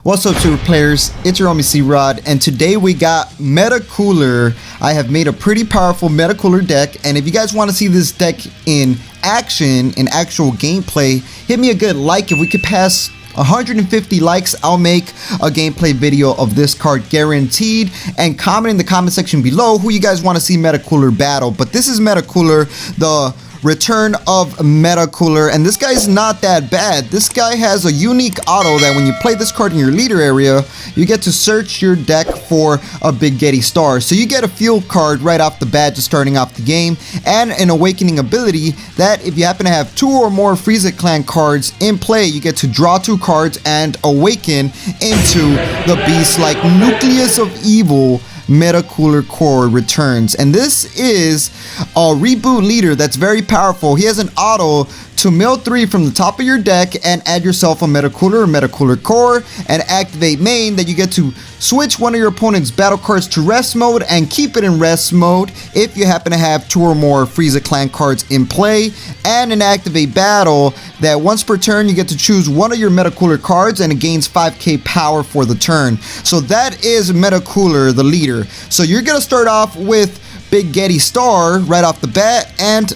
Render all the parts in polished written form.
What's up, super players? It's your homie C-Rod, and today we got Meta Cooler. I have made a pretty powerful Meta Cooler deck, and if you guys want to see this deck in action, in actual gameplay, hit me a good like. If we could pass 150 likes, I'll make a gameplay video of this card guaranteed, and comment in the comment section below who you guys want to see Meta Cooler battle. But this is Meta Cooler, the return of Meta Cooler, and this guy's not that bad. This guy has a unique auto that when you play this card in your leader area, you get to search your deck for a Big Getty Star. So you get a field card right off the bat just starting off the game, and an awakening ability that if you happen to have 2 or more Frieza Clan cards in play, you get to draw 2 cards and awaken into the beast-like Nucleus of Evil. Meta Cooler Core returns, and this is a reboot leader that's very powerful. He has an auto to mill 3 from the top of your deck and add yourself a Meta Cooler or Meta Cooler Core, and activate main that you get to switch one of your opponent's battle cards to rest mode and keep it in rest mode if you happen to have 2 or more Frieza Clan cards in play, and an activate battle that once per turn you get to choose one of your Meta Cooler cards and it gains 5k power for the turn. So that is Meta Cooler, the leader. So you're gonna start off with Big Getty Star right off the bat, and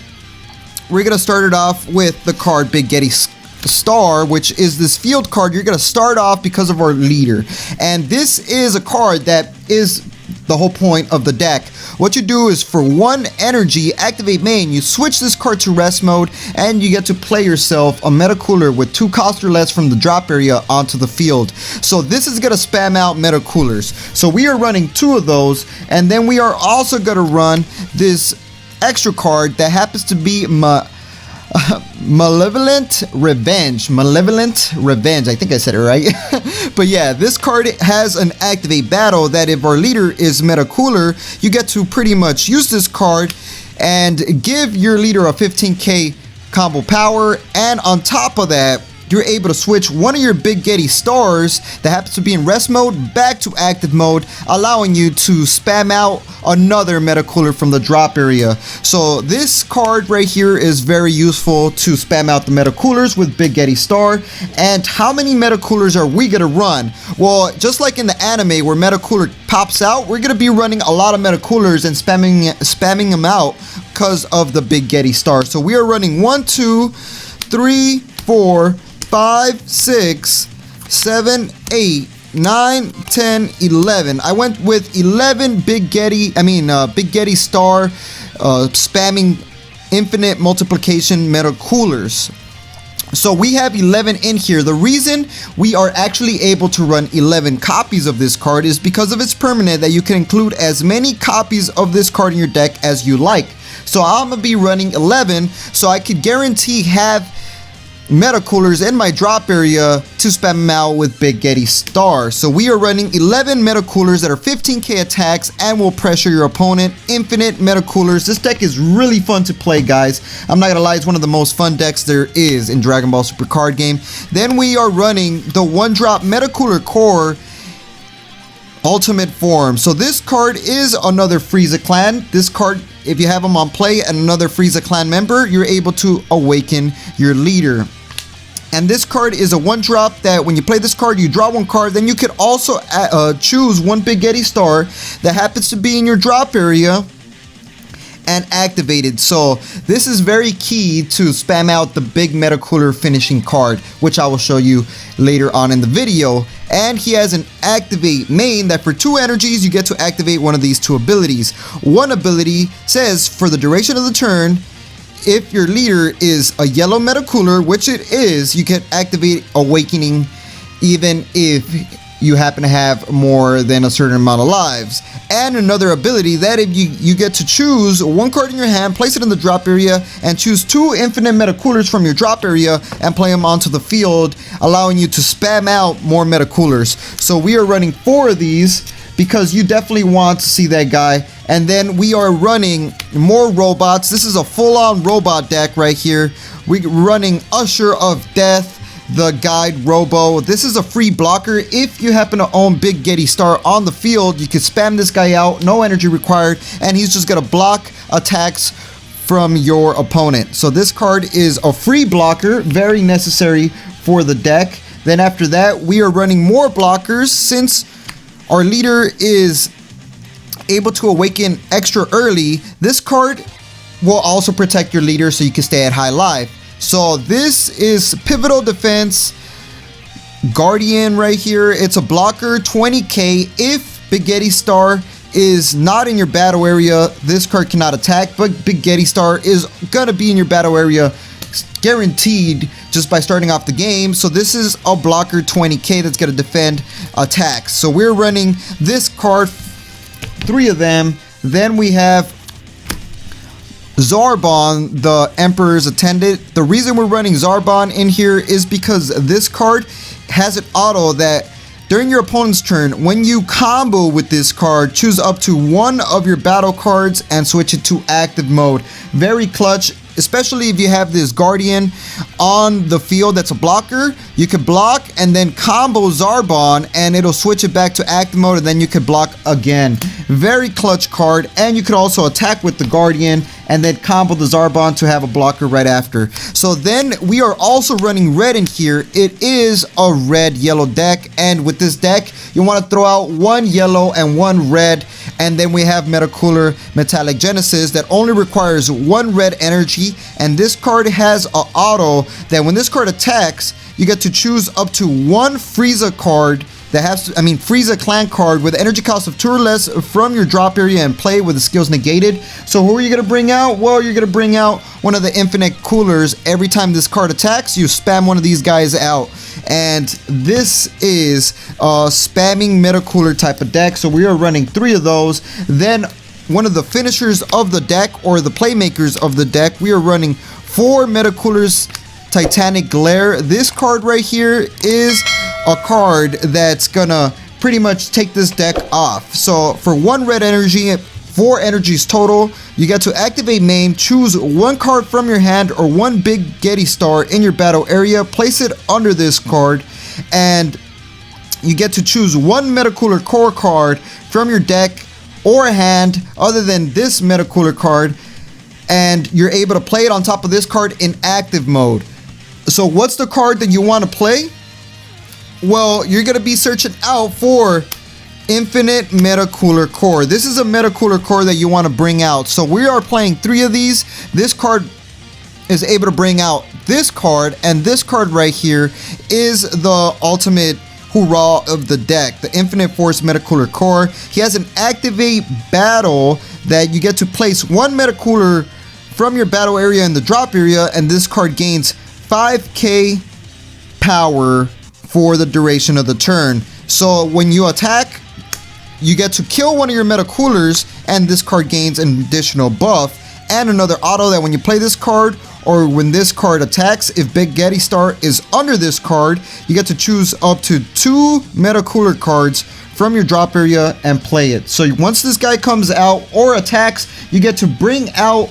we're gonna start it off with the card Big Getty Star, which is this field card. You're gonna start off because of our leader, and this is a card that is the whole point of the deck. What you do is for 1 energy, activate main, you switch this card to rest mode, and you get to play yourself a Meta Cooler with 2 cost or less from the drop area onto the field. So this is gonna spam out Meta Coolers. So we are running 2 of those, and then we are also gonna run this extra card that happens to be Malevolent Revenge. I think I said it right. But yeah, this card has an activate battle that if our leader is Meta Cooler, you get to pretty much use this card and give your leader a 15k combo power, and on top of that, you're able to switch one of your Big Getty Stars that happens to be in rest mode back to active mode, allowing you to spam out another Meta Cooler from the drop area. So this card right here is very useful to spam out the Meta Coolers with Big Getty Star. And how many Meta Coolers are we gonna run? Well, just like in the anime where Meta Cooler pops out, we're gonna be running a lot of Meta Coolers and spamming them out because of the Big Getty Star. So we are running 1, 2, 3, 4, 5, 6, 7, 8, 9, 10, 11. I went with 11 Big Getty Star spamming infinite multiplication Meta Coolers. So we have 11 in here. The reason we are actually able to run 11 copies of this card is because of its permanent that you can include as many copies of this card in your deck as you like. So I'm gonna be running 11, so I could guarantee have Meta Coolers in my drop area to spam them out with Big Getty Star. So we are running 11 Meta Coolers that are 15k attacks and will pressure your opponent. Infinite Meta Coolers. This deck is really fun to play, guys. I'm not gonna lie, it's one of the most fun decks there is in Dragon Ball Super card game. Then we are running the 1-drop Meta Cooler Core Ultimate Form. So this card is another Frieza Clan. This card, if you have them on play and another Frieza Clan member, you're able to awaken your leader. And this card is a 1-drop that when you play this card, you draw 1 card. Then you could also choose 1 Big Getty Star that happens to be in your drop area and activated. So this is very key to spam out the big Meta Cooler finishing card, which I will show you later on in the video. And he has an activate main that for 2 energies you get to activate one of these 2 abilities. One ability says for the duration of the turn, if your leader is a yellow Meta Cooler, which it is, you can activate Awakening even if you happen to have more than a certain amount of lives. And another ability that if you get to choose 1 card in your hand, place it in the drop area, and choose 2 infinite Meta Coolers from your drop area and play them onto the field, allowing you to spam out more Meta Coolers. So we are running 4 of these because you definitely want to see that guy. And then we are running more robots. This is a full-on robot deck right here. We're running Usher of Death, the Guide Robo. This is a free blocker. If you happen to own Big Getty Star on the field, you can spam this guy out, no energy required, and he's just gonna block attacks from your opponent. So this card is a free blocker, very necessary for the deck. Then after that, we are running more blockers. Since our leader is able to awaken extra early, this card will also protect your leader so you can stay at high life. So this is Pivotal Defense Guardian right here. It's a blocker, 20k. If Big Getty Star is not in your battle area, this card cannot attack, but Big Getty Star is gonna be in your battle area guaranteed just by starting off the game. So this is a blocker, 20k, that's gonna defend attacks. So we're running this card, 3 of them. Then we have Zarbon, the Emperor's Attendant. The reason we're running Zarbon in here is because this card has an auto that during your opponent's turn, when you combo with this card, choose up to one of your battle cards and switch it to active mode. Very clutch, especially if you have this Guardian on the field that's a blocker. You could block and then combo Zarbon and it'll switch it back to active mode, and then you could block again. Very clutch card, and you could also attack with the Guardian and then combo the Zarbon to have a blocker right after. So then we are also running red in here. It is a red-yellow deck, and with this deck, you want to throw out 1 yellow and 1 red, and then we have Metacooler Metallic Genesis that only requires 1 red energy, and this card has an auto that when this card attacks, you get to choose up to 1 Frieza card that has, Frieza clan card with energy cost of 2 or less from your drop area and play with the skills negated. So who are you going to bring out? Well, you're going to bring out one of the infinite coolers. Every time this card attacks, you spam one of these guys out. And this is a spamming Metacooler type of deck. So we are running 3 of those. Then one of the finishers of the deck, or the playmakers of the deck, we are running 4 Metacoolers Titanic Glare. This card right here is a card that's gonna pretty much take this deck off. So for 1 red energy, 4 energies total, you get to activate main, choose 1 card from your hand or 1 Big Getty Star in your battle area, place it under this card, and you get to choose 1 Metacooler core card from your deck or hand other than this Metacooler card, and you're able to play it on top of this card in active mode. So what's the card that you want to play? Well, you're going to be searching out for Infinite Metacooler Core. This is a Metacooler Core that you want to bring out. So we are playing 3 of these. This card is able to bring out this card, and this card right here is the ultimate hoorah of the deck, the Infinite Force Metacooler Core. He has an activate battle that you get to place 1 Metacooler from your battle area in the drop area, and this card gains 5k power for the duration of the turn. So when you attack, you get to kill one of your Metacoolers, and this card gains an additional buff. And another auto that when you play this card, or when this card attacks, if Big Getty Star is under this card, you get to choose up to 2 Metacooler cards from your drop area and play it. So once this guy comes out or attacks, you get to bring out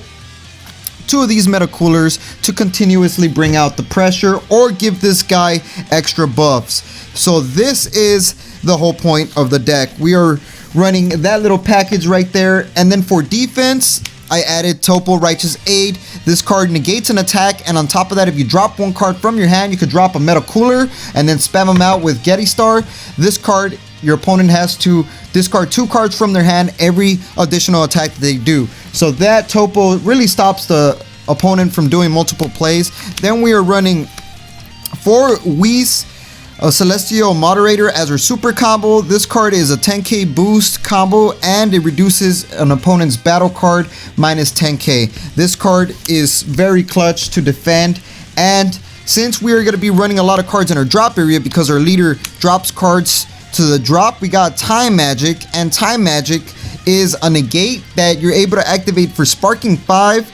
2 of these Metacoolers to continuously bring out the pressure or give this guy extra buffs. So this is the whole point of the deck. We are running that little package right there. And then for defense, I added Topo Righteous Aid. This card negates an attack, and on top of that, if you drop 1 card from your hand, you could drop a Metacooler and then spam them out with Getty Star. This card, your opponent has to discard 2 cards from their hand every additional attack that they do. So that Topo really stops the opponent from doing multiple plays. Then we are running 4 Whis, a Celestial Moderator as our super combo. This card is a 10k boost combo, and it reduces an opponent's battle card minus 10k. This card is very clutch to defend, and since we are going to be running a lot of cards in our drop area because our leader drops cards to the drop, we got Time Magic, and Time Magic is a negate that you're able to activate for Sparking 5.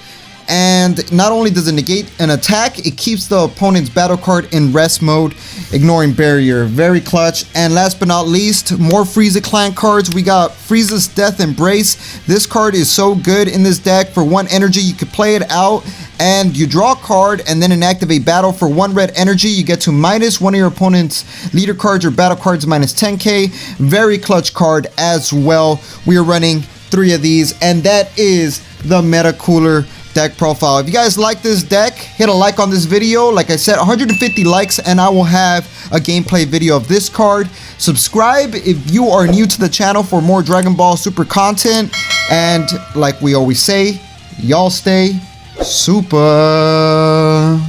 And not only does it negate an attack, it keeps the opponent's battle card in rest mode, ignoring barrier. Very clutch. And last but not least, more Frieza clan cards. We got Frieza's Death Embrace. This card is so good in this deck. For 1 energy, you could play it out and you draw a card, and then in activate battle for 1 red energy, you get to minus 1 of your opponent's leader cards or battle cards minus 10k. Very clutch card as well. We are running 3 of these, and that is the Metacooler deck profile. If you guys like this deck, hit a like on this video. Like I said, 150 likes and I will have a gameplay video of this card. Subscribe if you are new to the channel for more Dragon Ball Super content. And like we always say, y'all stay super.